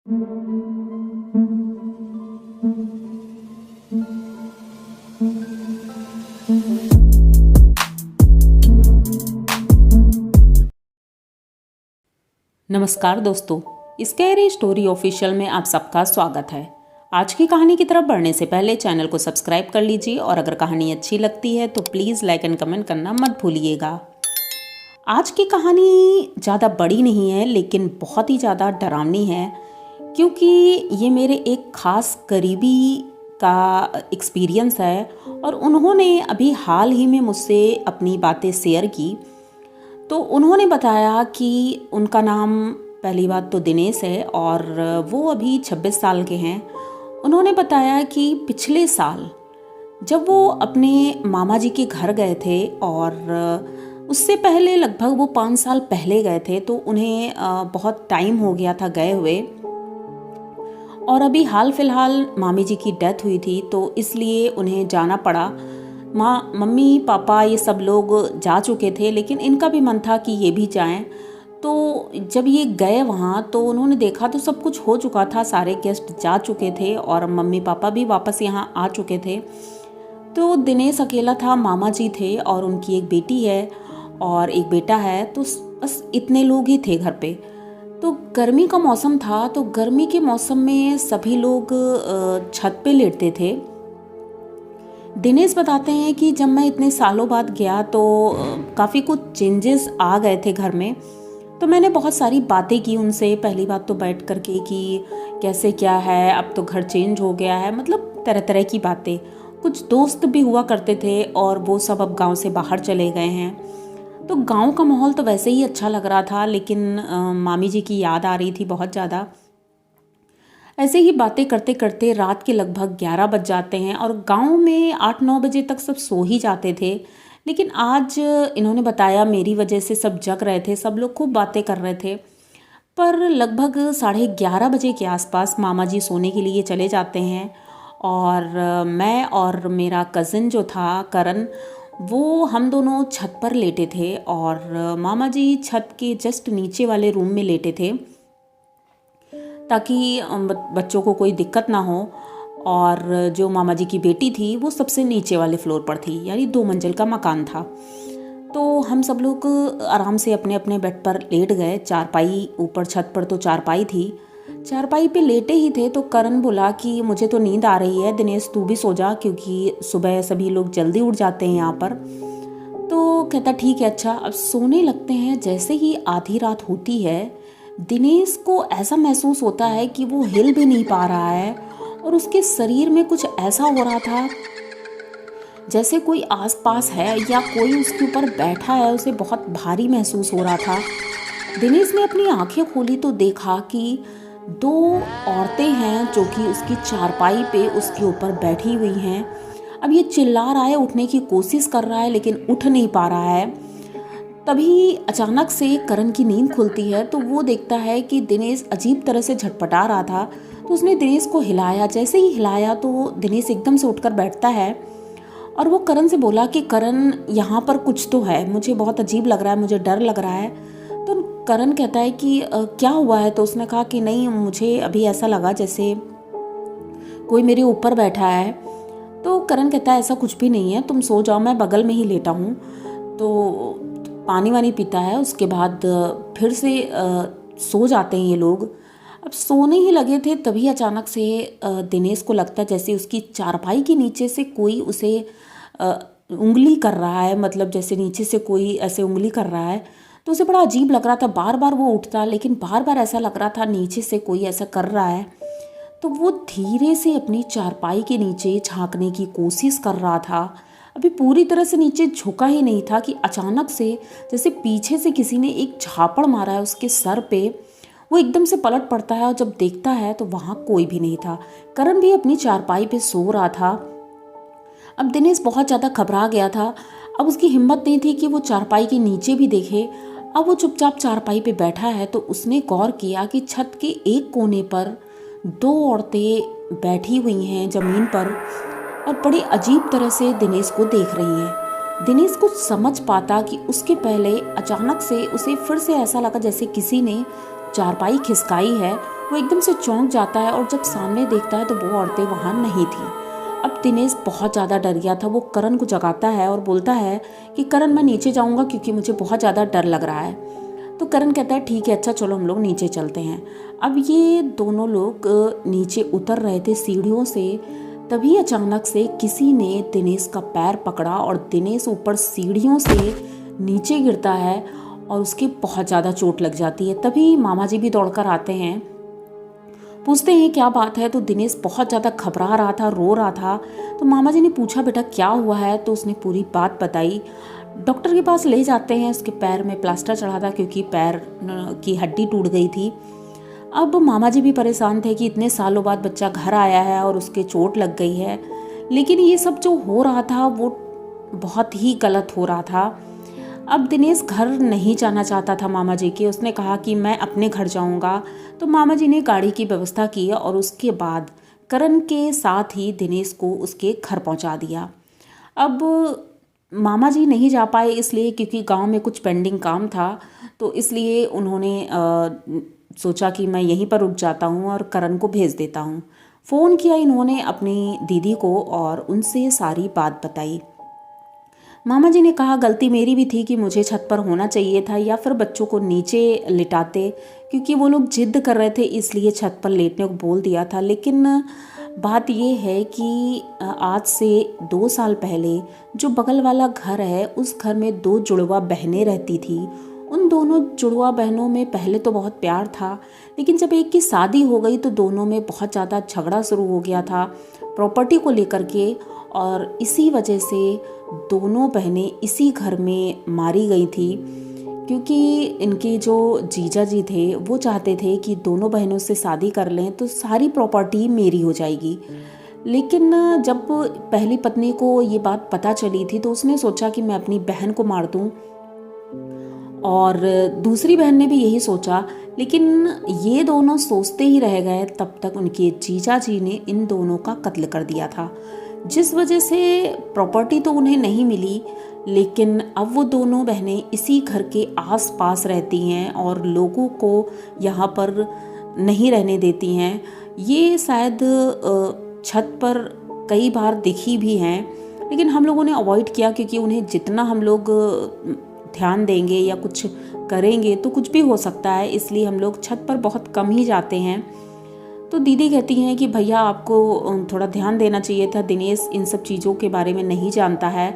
नमस्कार दोस्तों, scary story official में आप सबका स्वागत है। आज की कहानी की तरफ बढ़ने से पहले चैनल को सब्सक्राइब कर लीजिए और अगर कहानी अच्छी लगती है तो प्लीज़ लाइक एंड कमेंट करना मत भूलिएगा। आज की कहानी ज़्यादा बड़ी नहीं है लेकिन बहुत ही ज़्यादा डरावनी है, क्योंकि ये मेरे एक ख़ास करीबी का एक्सपीरियंस है और उन्होंने अभी हाल ही में मुझसे अपनी बातें शेयर की। तो उन्होंने बताया कि उनका नाम पहली बात तो दिनेश है और वो अभी 26 साल के हैं। उन्होंने बताया कि पिछले साल जब वो अपने मामा जी के घर गए थे और उससे पहले लगभग वो 5 साल पहले गए थे, तो उन्हें बहुत टाइम हो गया था गए हुए और अभी हाल फिलहाल मामी जी की डेथ हुई थी, तो इसलिए उन्हें जाना पड़ा। मम्मी पापा ये सब लोग जा चुके थे लेकिन इनका भी मन था कि ये भी जाएं। तो जब ये गए वहाँ तो उन्होंने देखा तो सब कुछ हो चुका था, सारे गेस्ट जा चुके थे और मम्मी पापा भी वापस यहाँ आ चुके थे। तो दिनेश अकेला था, मामा जी थे और उनकी एक बेटी है और एक बेटा है, तो बस इतने लोग ही थे घर पे। तो गर्मी का मौसम था, तो गर्मी के मौसम में सभी लोग छत पे लेटते थे। दिनेश बताते हैं कि जब मैं इतने सालों बाद गया तो काफ़ी कुछ चेंजेस आ गए थे घर में। तो मैंने बहुत सारी बातें की उनसे। पहली बात तो बैठ करके कि कैसे क्या है, अब तो घर चेंज हो गया है, मतलब तरह तरह की बातें। कुछ दोस्त भी हुआ करते थे और वो सब अब गांव से बाहर चले गए हैं। तो गांव का माहौल तो वैसे ही अच्छा लग रहा था, लेकिन मामी जी की याद आ रही थी बहुत ज़्यादा। ऐसे ही बातें करते करते रात के लगभग 11 बज जाते हैं और गांव में 8-9 बजे तक सब सो ही जाते थे। लेकिन आज इन्होंने बताया मेरी वजह से सब जग रहे थे, सब लोग खूब बातें कर रहे थे। पर लगभग 11:30 बजे के आसपास मामा जी सोने के लिए चले जाते हैं और मैं और मेरा कज़न जो था करण, वो हम दोनों छत पर लेटे थे और मामा जी छत के जस्ट नीचे वाले रूम में लेटे थे ताकि बच्चों को कोई दिक्कत ना हो। और जो मामा जी की बेटी थी वो सबसे नीचे वाले फ्लोर पर थी, यानी 2 मंजिल का मकान था। तो हम सब लोग आराम से अपने अपने बेड पर लेट गए। चारपाई ऊपर छत पर तो चारपाई थी, चारपाई पे लेटे ही थे तो करण बोला कि मुझे तो नींद आ रही है, दिनेश तू भी सो जा, क्योंकि सुबह सभी लोग जल्दी उठ जाते हैं यहाँ पर। तो कहता ठीक है अच्छा। अब सोने लगते हैं। जैसे ही आधी रात होती है, दिनेश को ऐसा महसूस होता है कि वो हिल भी नहीं पा रहा है और उसके शरीर में कुछ ऐसा हो रहा था जैसे कोई आसपास है या कोई उसके ऊपर बैठा है। उसे बहुत भारी महसूस हो रहा था। दिनेश ने अपनी आंखें खोली तो देखा कि 2 औरतें हैं जो कि उसकी चारपाई पे उसके ऊपर बैठी हुई हैं। अब ये चिल्ला रहा है, उठने की कोशिश कर रहा है लेकिन उठ नहीं पा रहा है। तभी अचानक से करण की नींद खुलती है तो वो देखता है कि दिनेश अजीब तरह से झटपटा रहा था। तो उसने दिनेश को हिलाया। जैसे ही हिलाया तो दिनेश एकदम से उठकर बैठता है और वो करण से बोला कि करण यहाँ पर कुछ तो है, मुझे बहुत अजीब लग रहा है, मुझे डर लग रहा है। तो करण कहता है कि क्या हुआ है। तो उसने कहा कि नहीं, मुझे अभी ऐसा लगा जैसे कोई मेरे ऊपर बैठा है। तो करण कहता है ऐसा कुछ भी नहीं है, तुम सो जाओ, मैं बगल में ही लेटा हूँ। तो पानी वानी पीता है, उसके बाद फिर से सो जाते हैं ये लोग। अब सोने ही लगे थे तभी अचानक से दिनेश को लगता है जैसे उसकी चारपाई के नीचे से कोई उसे उंगली कर रहा है, मतलब जैसे नीचे से कोई ऐसे उंगली कर रहा है। तो उसे बड़ा अजीब लग रहा था। बार बार वो उठता लेकिन बार बार ऐसा लग रहा था नीचे से कोई ऐसा कर रहा है। तो वो धीरे से अपनी चारपाई के नीचे झांकने की कोशिश कर रहा था। अभी पूरी तरह से नीचे झुका ही नहीं था कि अचानक से जैसे पीछे से किसी ने एक झापड़ मारा है उसके सर पे। वो एकदम से पलट पड़ता है और जब देखता है तो वहाँ कोई भी नहीं था। करण भी अपनी चारपाई पे सो रहा था। अब दिनेश बहुत ज़्यादा घबरा गया था। अब उसकी हिम्मत नहीं थी कि वो चारपाई के नीचे भी देखे। अब वो चुपचाप चारपाई पे बैठा है तो उसने गौर किया कि छत के एक कोने पर 2 औरतें बैठी हुई हैं ज़मीन पर और बड़ी अजीब तरह से दिनेश को देख रही हैं। दिनेश कुछ समझ पाता कि उसके पहले अचानक से उसे फिर से ऐसा लगा जैसे किसी ने चारपाई खिसकाई है वो एकदम से चौंक जाता है और जब सामने देखता है तो वो औरतें वहाँ नहीं थी। अब दिनेश बहुत ज़्यादा डर गया था। वो करण को जगाता है और बोलता है कि करण, मैं नीचे जाऊँगा क्योंकि मुझे बहुत ज़्यादा डर लग रहा है। तो करण कहता है ठीक है, अच्छा चलो हम लोग नीचे चलते हैं। अब ये दोनों लोग नीचे उतर रहे थे सीढ़ियों से, तभी अचानक से किसी ने दिनेश का पैर पकड़ा और दिनेश ऊपर सीढ़ियों से नीचे गिरता है और उसके बहुत ज़्यादा चोट लग जाती है। तभी मामा जी भी दौड़कर आते हैं, पूछते हैं क्या बात है। तो दिनेश बहुत ज़्यादा घबरा रहा था, रो रहा था। तो मामा जी ने पूछा बेटा क्या हुआ है, तो उसने पूरी बात बताई। डॉक्टर के पास ले जाते हैं, उसके पैर में प्लास्टर चढ़ा था क्योंकि पैर की हड्डी टूट गई थी। अब मामा जी भी परेशान थे कि इतने सालों बाद बच्चा घर आया है और उसके चोट लग गई है, लेकिन ये सब जो हो रहा था वो बहुत ही गलत हो रहा था। अब दिनेश घर नहीं जाना चाहता था मामा जी के। उसने कहा कि मैं अपने घर जाऊंगा। तो मामा जी ने गाड़ी की व्यवस्था की और उसके बाद करण के साथ ही दिनेश को उसके घर पहुंचा दिया। अब मामा जी नहीं जा पाए इसलिए क्योंकि गांव में कुछ पेंडिंग काम था, तो इसलिए उन्होंने सोचा कि मैं यहीं पर रुक जाता हूं और करण को भेज देता हूं। फ़ोन किया इन्होंने अपनी दीदी को और उनसे सारी बात बताई। मामा जी ने कहा गलती मेरी भी थी कि मुझे छत पर होना चाहिए था या फिर बच्चों को नीचे लिटाते, क्योंकि वो लोग जिद कर रहे थे इसलिए छत पर लेटने को बोल दिया था। लेकिन बात ये है कि आज से 2 साल पहले जो बगल वाला घर है उस घर में 2 जुड़वा बहनें रहती थी। उन दोनों जुड़वा बहनों में पहले तो बहुत प्यार था, लेकिन जब एक की शादी हो गई तो दोनों में बहुत ज़्यादा झगड़ा शुरू हो गया था प्रॉपर्टी को लेकर के, और इसी वजह से दोनों बहनें इसी घर में मारी गई थी क्योंकि इनके जो जीजा जी थे वो चाहते थे कि दोनों बहनों से शादी कर लें तो सारी प्रॉपर्टी मेरी हो जाएगी। लेकिन जब पहली पत्नी को ये बात पता चली थी तो उसने सोचा कि मैं अपनी बहन को मार दूं, और दूसरी बहन ने भी यही सोचा। लेकिन ये दोनों सोचते ही रह गए, तब तक उनके जीजा जी ने इन दोनों का कत्ल कर दिया था, जिस वजह से प्रॉपर्टी तो उन्हें नहीं मिली। लेकिन अब वो दोनों बहनें इसी घर के आस-पास रहती हैं और लोगों को यहाँ पर नहीं रहने देती हैं। ये शायद छत पर कई बार दिखी भी हैं, लेकिन हम लोगों ने अवॉइड किया क्योंकि उन्हें जितना हम लोग ध्यान देंगे या कुछ करेंगे तो कुछ भी हो सकता है, इसलिए हम लोग छत पर बहुत कम ही जाते हैं। तो दीदी कहती हैं कि भैया आपको थोड़ा ध्यान देना चाहिए था, दिनेश इन सब चीज़ों के बारे में नहीं जानता है।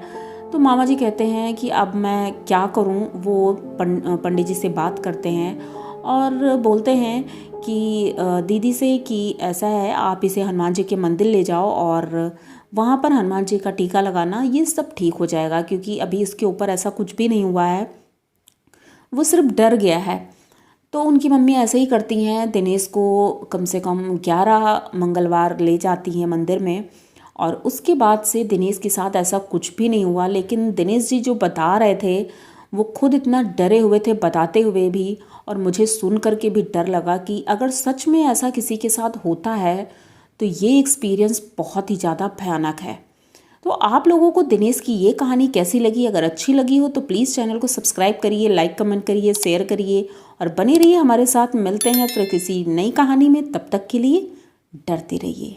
तो मामा जी कहते हैं कि अब मैं क्या करूं। वो पंडित जी से बात करते हैं और बोलते हैं कि दीदी से कि ऐसा है आप इसे हनुमान जी के मंदिर ले जाओ और वहाँ पर हनुमान जी का टीका लगाना, ये सब ठीक हो जाएगा, क्योंकि अभी इसके ऊपर ऐसा कुछ भी नहीं हुआ है, वो सिर्फ डर गया है। तो उनकी मम्मी ऐसे ही करती हैं, दिनेश को कम से कम 11 मंगलवार ले जाती हैं मंदिर में, और उसके बाद से दिनेश के साथ ऐसा कुछ भी नहीं हुआ। लेकिन दिनेश जी जो बता रहे थे वो खुद इतना डरे हुए थे बताते हुए भी, और मुझे सुन करके भी डर लगा कि अगर सच में ऐसा किसी के साथ होता है तो ये एक्सपीरियंस बहुत ही ज़्यादा भयानक है। तो आप लोगों को दिनेश की ये कहानी कैसी लगी? अगर अच्छी लगी हो तो प्लीज़ चैनल को सब्सक्राइब करिए, लाइक कमेंट करिए, शेयर करिए और बने रहिए हमारे साथ। मिलते हैं फिर किसी नई कहानी में, तब तक के लिए डरते रहिए।